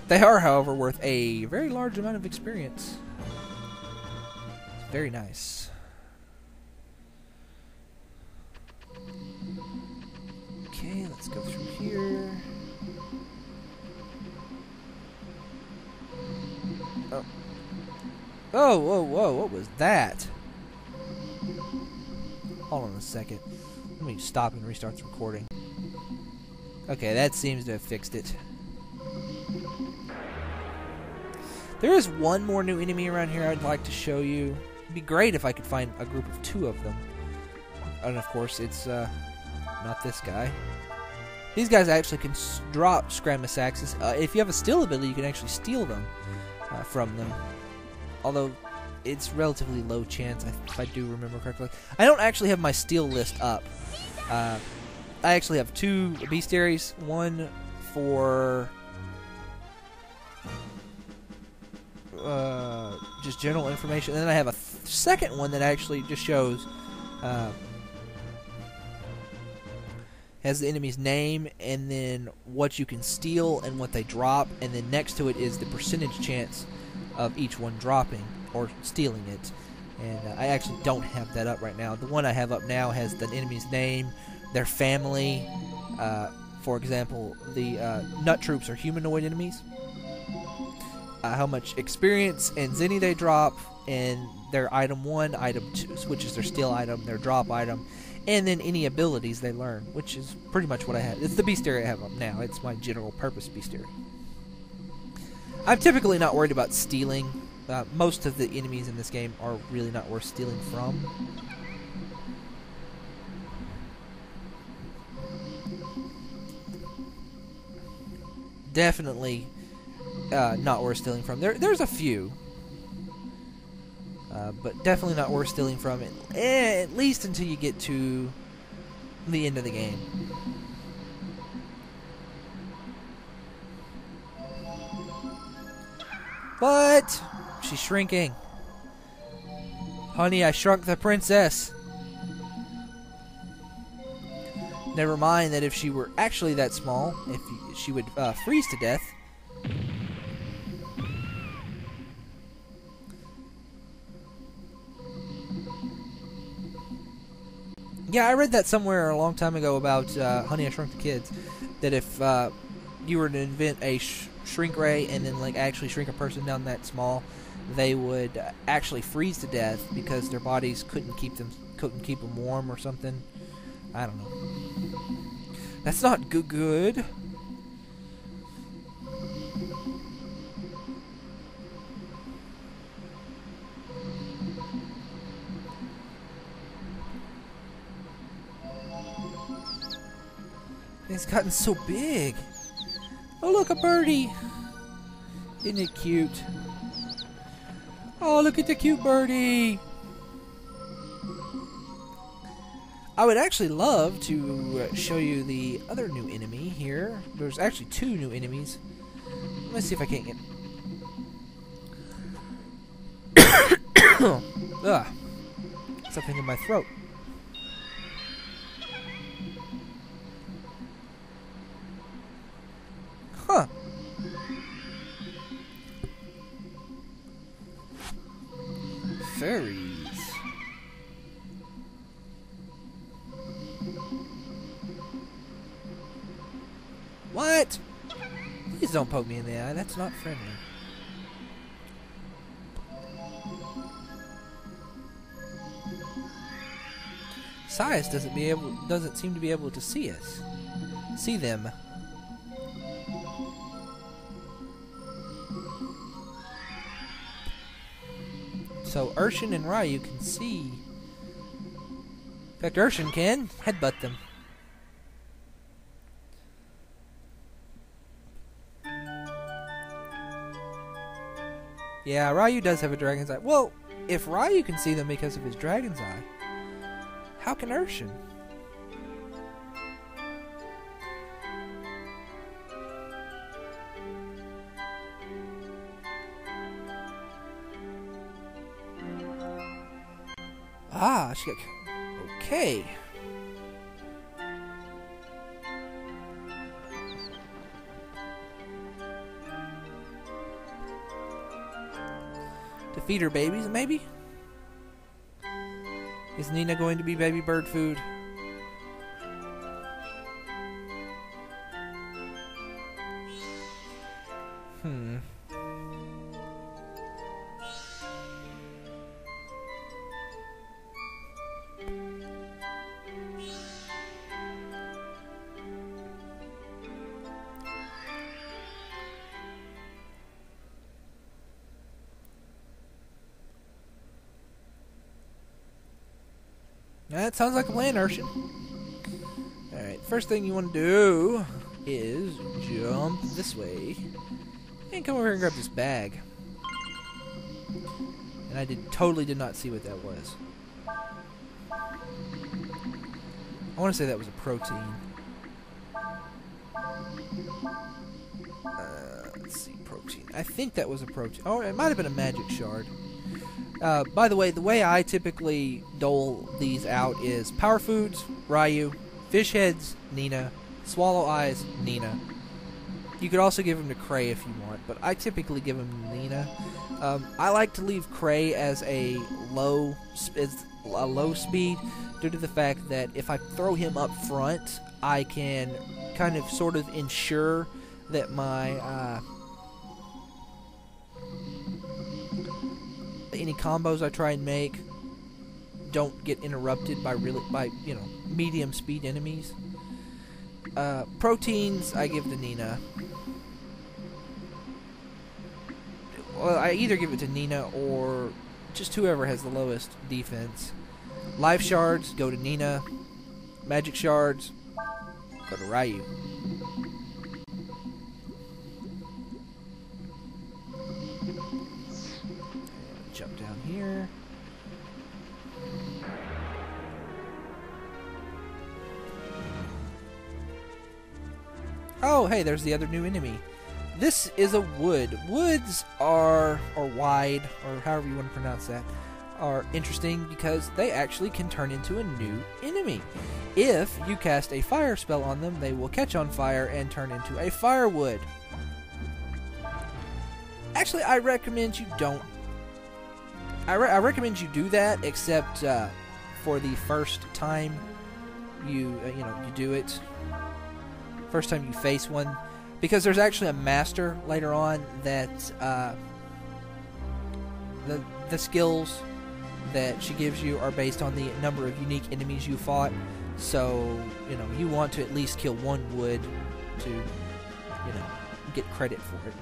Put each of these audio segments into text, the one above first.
They are, however, worth a very large amount of experience. Very nice. Okay, let's go through here. Oh. Oh, whoa, whoa, what was that? Hold on a second. Let me stop and restart the recording. Okay, that seems to have fixed it. There is one more new enemy around here I'd like to show you. It'd be great if I could find a group of 2 of them. And of course, it's not this guy. These guys actually can drop Scramus axes. If you have a steal ability, you can actually steal them from them. Although, it's relatively low chance, if I do remember correctly. I don't actually have my steal list up. I actually have 2 bestiaries. One for just general information, and then I have a second one that actually just shows has the enemy's name and then what you can steal and what they drop, and then next to it is the percentage chance of each one dropping or stealing it. And I actually don't have that up right now. The one I have up now has the enemy's name, their family. For example, the Nut Troops are humanoid enemies. How much experience and zenny they drop, and their item 1, item 2, which is their steal item, their drop item, and then any abilities they learn, which is pretty much what I have. It's the bestiary I have up now. It's my general purpose bestiary. I'm typically not worried about stealing. Most of the enemies in this game are really not worth stealing from. Definitely not worth stealing from. There's a few, but definitely not worth stealing from, at least until you get to the end of the game. But she's shrinking. Honey, I shrunk the princess. Never mind that if she were actually that small, she would freeze to death. Yeah, I read that somewhere a long time ago about Honey, I Shrunk the Kids. That if you were to invent a shrink ray and then actually shrink a person down that small, they would actually freeze to death because their bodies couldn't keep them warm or something. I don't know. That's not good. It's gotten so big. Oh, look, a birdie. Isn't it cute? Oh, look at the cute birdie. I would actually love to show you the other new enemy here. There's actually 2 new enemies. Let's see if I can't get... Ugh. Something in my throat. Huh. Fairies. What? Please don't poke me in the eye. That's not friendly. Sias doesn't seem to be able to see us. See them. So Urshan and Ryu can see. In fact, Urshan can headbutt them. Yeah, Ryu does have a dragon's eye. Well, if Ryu can see them because of his dragon's eye, how can Urshan? Ah, she got... Okay. to feed her babies, maybe? Is Nina going to be baby bird food? That sounds like a plan, Urshan. Alright, first thing you want to do is jump this way and come over here and grab this bag. And I totally did not see what that was. I want to say that was a protein. Let's see, protein. I think that was a protein. Oh, it might have been a magic shard. By the way I typically dole these out is Power Foods, Ryu, Fish Heads, Nina, Swallow Eyes, Nina. You could also give them to Cray if you want, but I typically give them to Nina. I like to leave Cray as a low speed due to the fact that if I throw him up front, I can kind of sort of ensure that my any combos I try and make don't get interrupted by medium speed enemies. Proteins I give to Nina. Well, I either give it to Nina or just whoever has the lowest defense. Life shards go to Nina. Magic shards go to Ryu. Jump down here. Oh, hey, there's the other new enemy. This is a wood. Woods are, or wide, or however you want to pronounce that, are interesting because they actually can turn into a new enemy. If you cast a fire spell on them, they will catch on fire and turn into a firewood. Actually, I recommend you don't. I recommend you do that, except for the first time you do it. First time you face one, because there's actually a master later on that the skills that she gives you are based on the number of unique enemies you fought. So you want to at least kill one wood to get credit for it.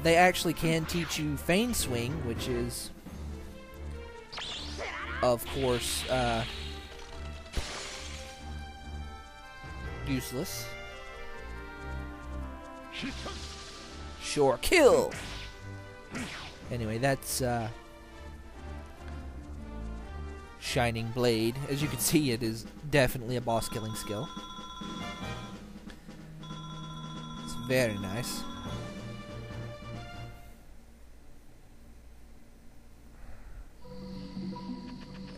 They actually can teach you Feign Swing, which is, of course, useless. Sure, kill! Anyway, that's Shining Blade. As you can see, it is definitely a boss killing skill. It's very nice.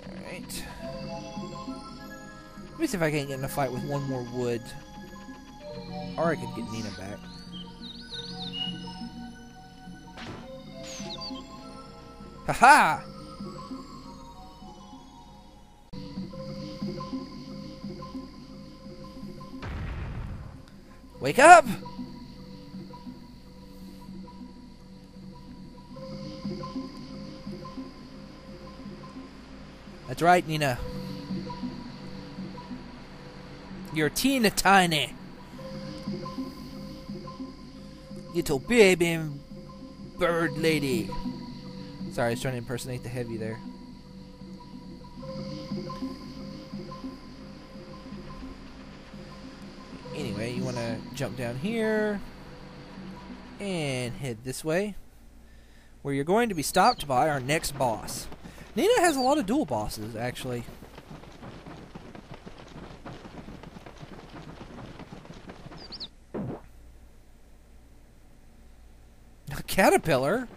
Alright. Let me see if I can't get in a fight with one more wood. Or I could get Nina back. Haha! Wake up! That's right, Nina. You're teeny tiny. Little baby bird lady. Sorry, I was trying to impersonate the heavy there. Anyway, you want to jump down here and head this way, where you're going to be stopped by our next boss. Nina has a lot of dual bosses, actually. A caterpillar?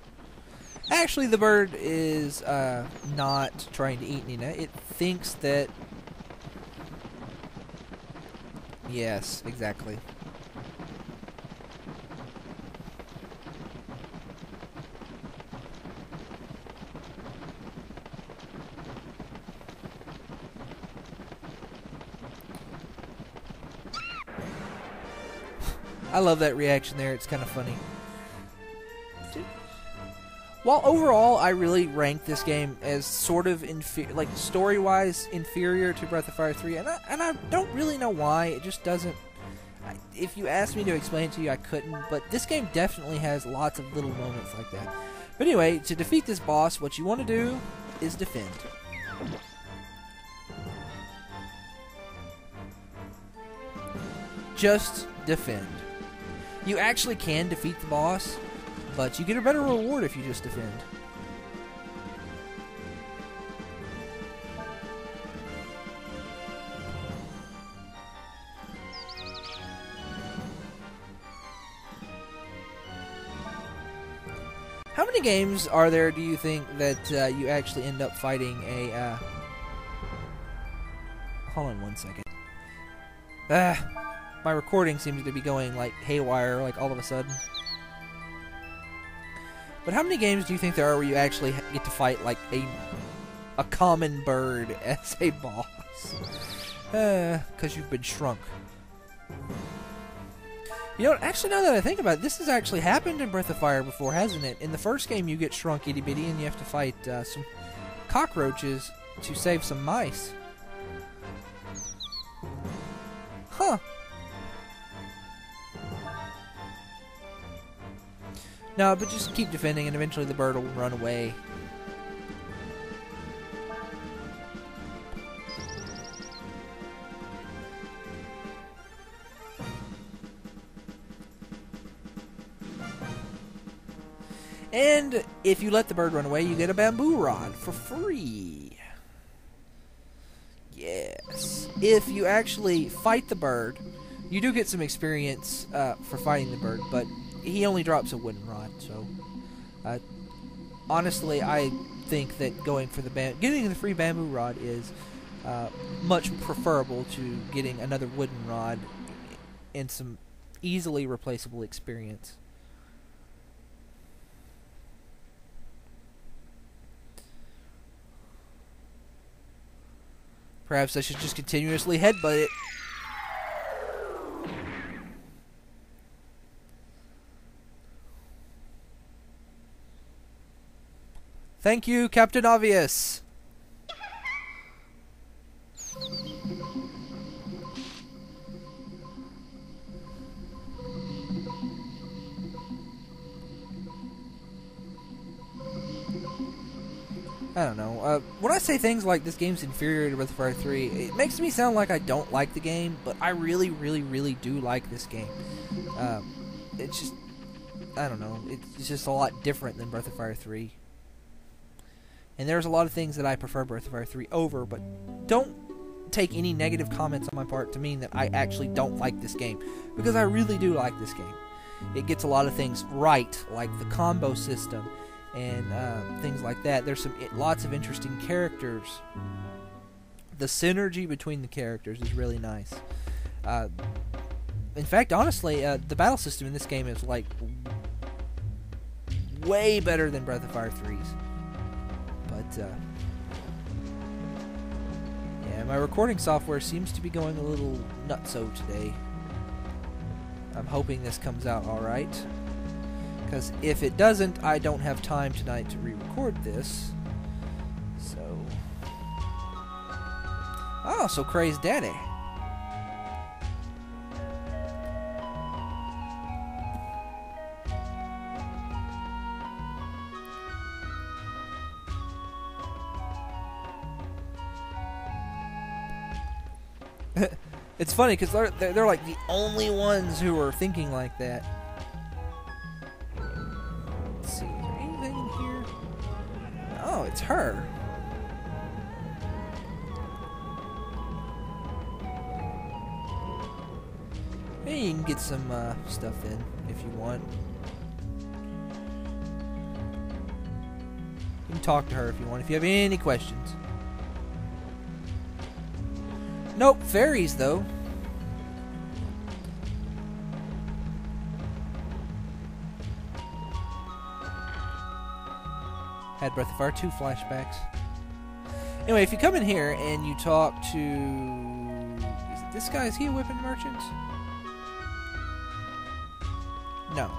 Actually, the bird is not trying to eat Nina. It thinks that... Yes, exactly. I love that reaction there. It's kind of funny. While overall, I really rank this game as sort of like story-wise inferior to Breath of Fire 3, and I don't really know why. It just doesn't. If you asked me to explain it to you, I couldn't. But this game definitely has lots of little moments like that. But anyway, to defeat this boss, what you want to do is defend. Just defend. You actually can defeat the boss, but you get a better reward if you just defend. How many games are there, do you think, that you actually end up fighting a... Hold on one second. My recording seems to be going, like, haywire, like, all of a sudden. But how many games do you think there are where you actually get to fight, like, a common bird as a boss? Because you've been shrunk. You know, actually, now that I think about it, this has actually happened in Breath of Fire before, hasn't it? In the first game, you get shrunk itty-bitty, and you have to fight some cockroaches to save some mice. Huh. No, but just keep defending, and eventually the bird will run away. And if you let the bird run away, you get a bamboo rod for free. Yes. If you actually fight the bird, you do get some experience for fighting the bird, but he only drops a wooden rod. So, honestly, I think that going for getting the free bamboo rod is much preferable to getting another wooden rod and some easily replaceable experience. Perhaps I should just continuously headbutt it. Thank you, Captain Obvious. I don't know. When I say things like this game's inferior to Breath of Fire 3, it makes me sound like I don't like the game, but I really, really, really do like this game. It's just, I don't know, it's just a lot different than Breath of Fire 3. And there's a lot of things that I prefer Breath of Fire 3 over, but don't take any negative comments on my part to mean that I actually don't like this game, because I really do like this game. It gets a lot of things right, like the combo system, and things like that. There's lots of interesting characters. The synergy between the characters is really nice. In fact, honestly, the battle system in this game is like way better than Breath of Fire 3's. But yeah, my recording software seems to be going a little nutso today. I'm hoping this comes out alright. Because if it doesn't, I don't have time tonight to re-record this. So... Oh, so Crazed Daddy. It's funny, because they're like the only ones who are thinking like that. Let's see, is there anything in here? Oh, it's her. Maybe you can get some stuff in if you want. You can talk to her if you want, if you have any questions. Nope, fairies though. Had Breath of Fire 2 flashbacks. Anyway, if you come in here and you talk to... Is it this guy? Is he a weapon merchant? No.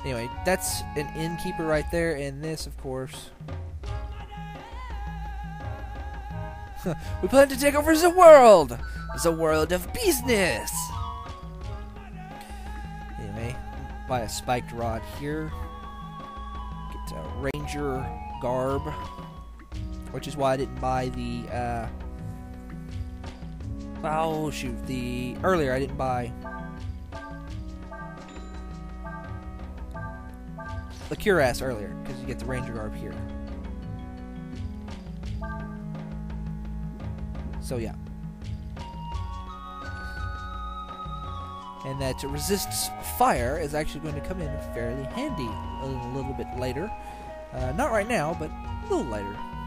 Anyway, that's an innkeeper right there, and this, of course... we plan to take over the world! The world of business! Anyway, buy a spiked rod here. Get a ranger garb. Which is why I didn't buy the, oh, shoot. Earlier I didn't buy... the cuirass earlier, because you get the ranger garb here. So yeah. And that resists fire is actually going to come in fairly handy a little bit later. Not right now, but a little later.